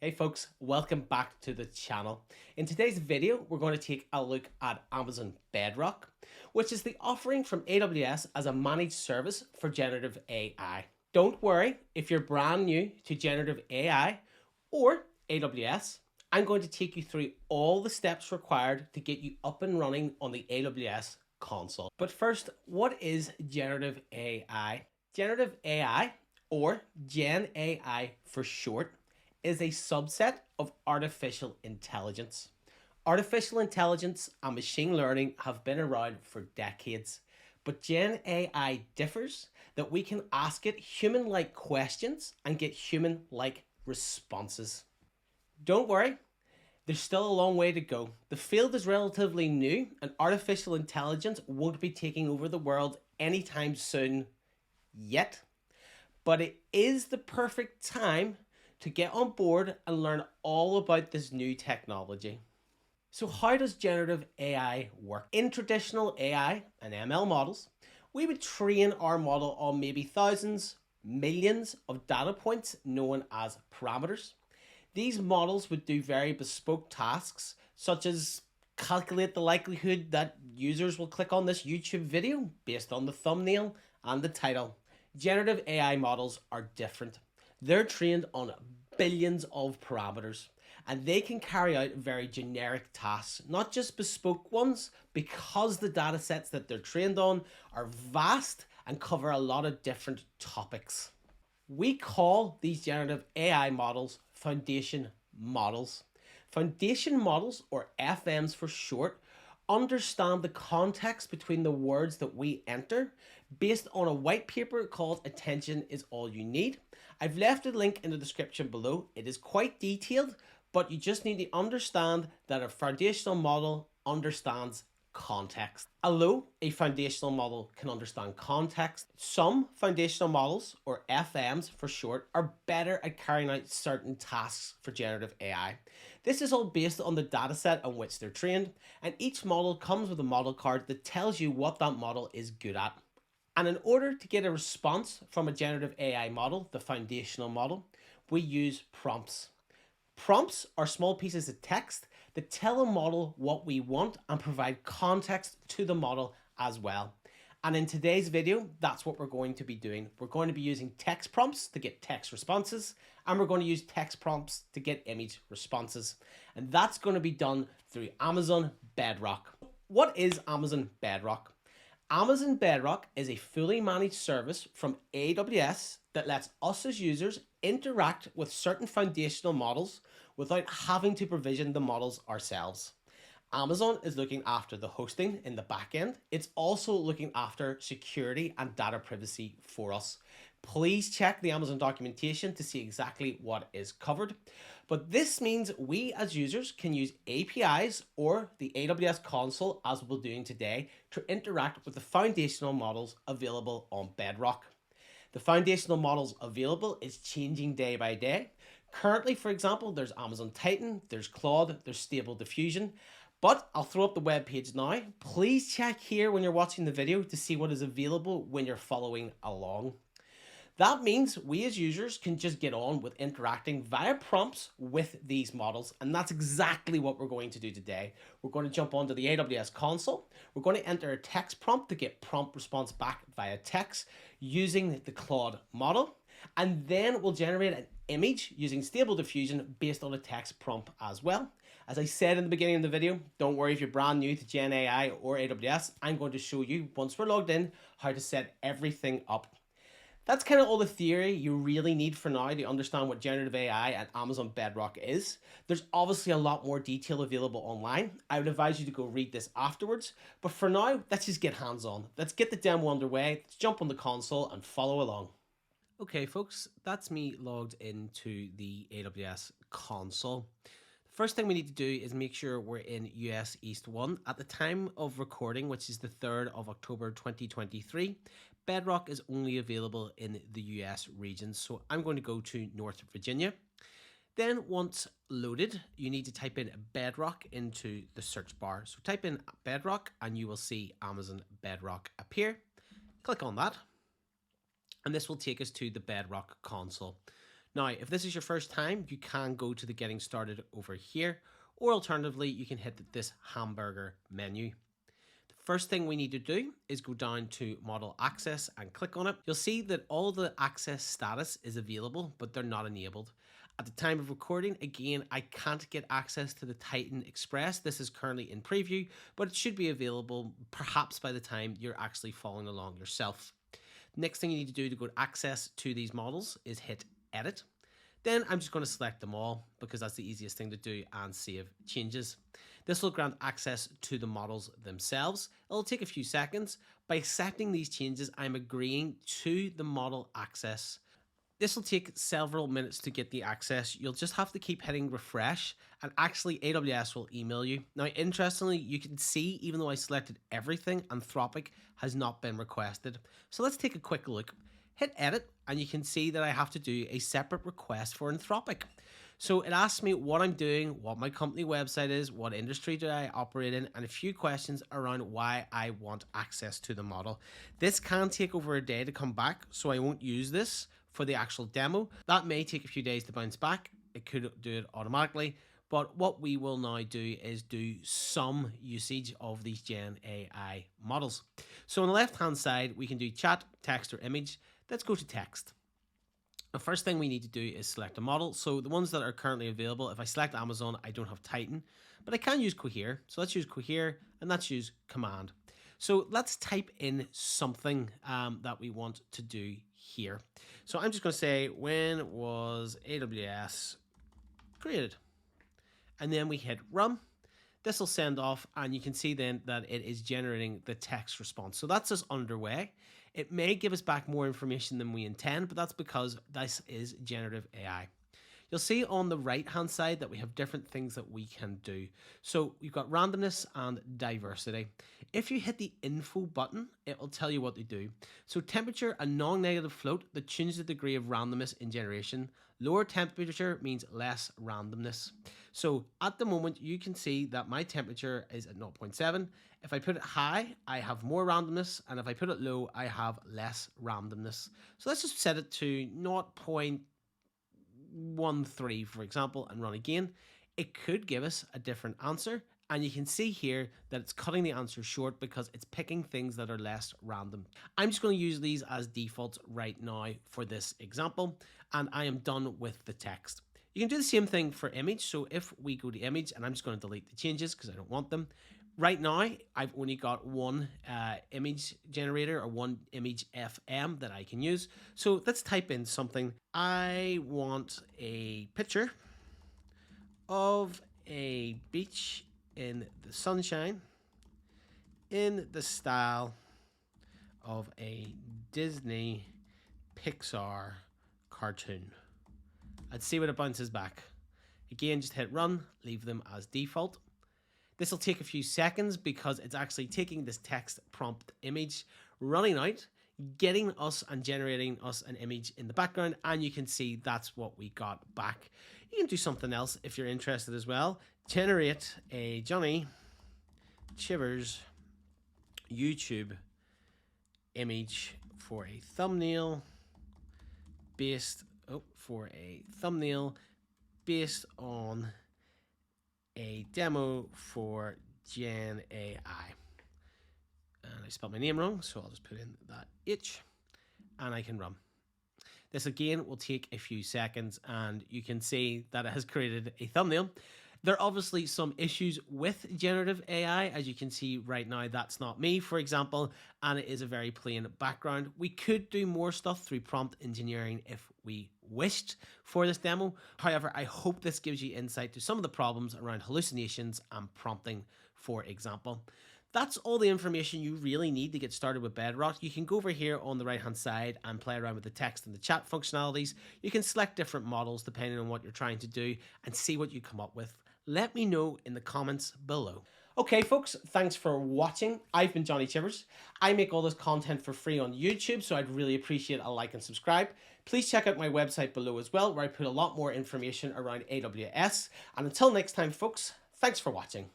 Hey folks, welcome back to the channel. In today's video, we're going to take a look at Amazon Bedrock, which is the offering from AWS as a managed service for generative AI. Don't worry if you're brand new to generative AI or AWS. I'm going to take you through all the steps required to get you up and running on the AWS console. But first, what is generative AI? Generative AI, or GenAI for short, is a subset of artificial intelligence. Artificial intelligence and machine learning have been around for decades, but Gen AI differs that we can ask it human-like questions and get human-like responses. Don't worry, there's still a long way to go. The field is relatively new and artificial intelligence won't be taking over the world anytime soon yet, but it is the perfect time to get on board and learn all about this new technology. So how does generative AI work? In traditional AI and ML models, we would train our model on maybe thousands, millions of data points known as parameters. These models would do very bespoke tasks, such as calculate the likelihood that users will click on this YouTube video based on the thumbnail and the title. Generative AI models are different. They're trained on billions of parameters, and they can carry out very generic tasks, not just bespoke ones, because the data sets that they're trained on are vast and cover a lot of different topics. We call these generative AI models foundation models. Foundation models, or FMs for short, understand the context between the words that we enter based on a white paper called Attention is All You Need. I've left a link in the description below. It is quite detailed, but you just need to understand that a foundational model understands context. Although a foundational model can understand context, some foundational models, or FMs for short, are better at carrying out certain tasks for generative AI. This is all based on the dataset on which they're trained, and each model comes with a model card that tells you what that model is good at. And in order to get a response from a generative AI model, the foundational model, we use prompts. Prompts are small pieces of text that tell a model what we want and provide context to the model as well. And in today's video, that's what we're going to be doing. We're going to be using text prompts to get text responses, and we're going to use text prompts to get image responses. And that's going to be done through Amazon Bedrock. What is Amazon Bedrock? Amazon Bedrock is a fully managed service from AWS that lets us as users interact with certain foundational models without having to provision the models ourselves. Amazon is looking after the hosting in the backend. It's also looking after security and data privacy for us. Please check the Amazon documentation to see exactly what is covered. But this means we as users can use APIs or the AWS console, as we're doing today, to interact with the foundational models available on Bedrock. The foundational models available is changing day by day. Currently, for example, there's Amazon Titan, there's Claude, there's Stable Diffusion. But I'll throw up the web page now. Please check here when you're watching the video to see what is available when you're following along. That means we as users can just get on with interacting via prompts with these models, and that's exactly what we're going to do today. We're going to jump onto the AWS console. We're going to enter a text prompt to get prompt response back via text using the Claude model, and then we'll generate an image using Stable Diffusion based on a text prompt as well. As I said in the beginning of the video, don't worry if you're brand new to GenAI or AWS. I'm going to show you, once we're logged in, how to set everything up. That's kind of all the theory you really need for now to understand what generative AI and Amazon Bedrock is. There's obviously a lot more detail available online. I would advise you to go read this afterwards. But for now, let's just get hands-on. Let's get the demo underway. Let's jump on the console and follow along. Okay, folks, that's me logged into the AWS console. The first thing we need to do is make sure we're in US East 1. At the time of recording, which is the 3rd of October 2023, Bedrock is only available in the US region, so I'm going to go to North Virginia. Then once loaded, you need to type in Bedrock into the search bar. So type in Bedrock and you will see Amazon Bedrock appear. Click on that and this will take us to the Bedrock console. Now, if this is your first time, you can go to the getting started over here, or alternatively, you can hit this hamburger menu. First thing we need to do is go down to model access and click on it. You'll see that all the access status is available, but they're not enabled. At the time of recording, again, I can't get access to the Titan Express. This is currently in preview, but it should be available perhaps by the time you're actually following along yourself. Next thing you need to do to go to access to these models is hit edit. Then I'm just going to select them all because that's the easiest thing to do and save changes. This will grant access to the models themselves. It'll take a few seconds. By accepting these changes, I'm agreeing to the model access. This will take several minutes to get the access. You'll just have to keep hitting refresh and actually AWS will email you. Now, interestingly, you can see even though I selected everything, Anthropic has not been requested. So let's take a quick look. Hit edit and you can see that I have to do a separate request for Anthropic. So it asks me what I'm doing, what my company website is, what industry do I operate in, and a few questions around why I want access to the model. This can take over a day to come back, so I won't use this for the actual demo. That may take a few days to bounce back. It could do it automatically. But what we will now do is do some usage of these GenAI models. So on the left-hand side, we can do chat, text, or image. Let's go to text. The first thing we need to do is select a model. So the ones that are currently available, if I select Amazon, I don't have Titan, but I can use Cohere. So let's use Cohere and let's use command. So let's type in something that we want to do here. So I'm just going to say, when was AWS created? And then we hit run. This will send off and you can see then that it is generating the text response. So that's just underway. It may give us back more information than we intend, but that's because this is generative AI. You'll see on the right hand side that we have different things that we can do. So we've got randomness and diversity. If you hit the info button, it will tell you what to do. So temperature, a non-negative float that changes the degree of randomness in generation. Lower temperature means less randomness. So at the moment, you can see that my temperature is at 0.7. If I put it high, I have more randomness. And if I put it low, I have less randomness. So let's just set it to 0.13, for example, and run again. It could give us a different answer. And you can see here that it's cutting the answer short because it's picking things that are less random. I'm just going to use these as defaults right now for this example, and I am done with the text. You can do the same thing for image. So if we go to image, and I'm just going to delete the changes because I don't want them. Right now, I've only got one image generator or one image FM that I can use. So let's type in something. I want a picture of a beach in the sunshine in the style of a Disney Pixar cartoon. I'd see what it bounces back. Again, just hit run, leave them as default. This will take a few seconds because it's actually taking this text prompt image, running out, getting us and generating us an image in the background, and you can see that's what we got back. You can do something else if you're interested as well. Generate a Johnny Chivers YouTube image for a thumbnail based on a demo for GenAI. And I spelled my name wrong, so I'll just put in that H and I can run. This again will take a few seconds and you can see that it has created a thumbnail. There are obviously some issues with generative AI. As you can see right now, that's not me, for example, and it is a very plain background. We could do more stuff through prompt engineering if we wished for this demo. However, I hope this gives you insight to some of the problems around hallucinations and prompting, for example. That's all the information you really need to get started with Bedrock. You can go over here on the right hand side and play around with the text and the chat functionalities. You can select different models depending on what you're trying to do and see what you come up with. Let me know in the comments below. Okay, folks, thanks for watching. I've been Johnny Chivers. I make all this content for free on YouTube, so I'd really appreciate a like and subscribe. Please check out my website below as well, where I put a lot more information around AWS. And until next time, folks, thanks for watching.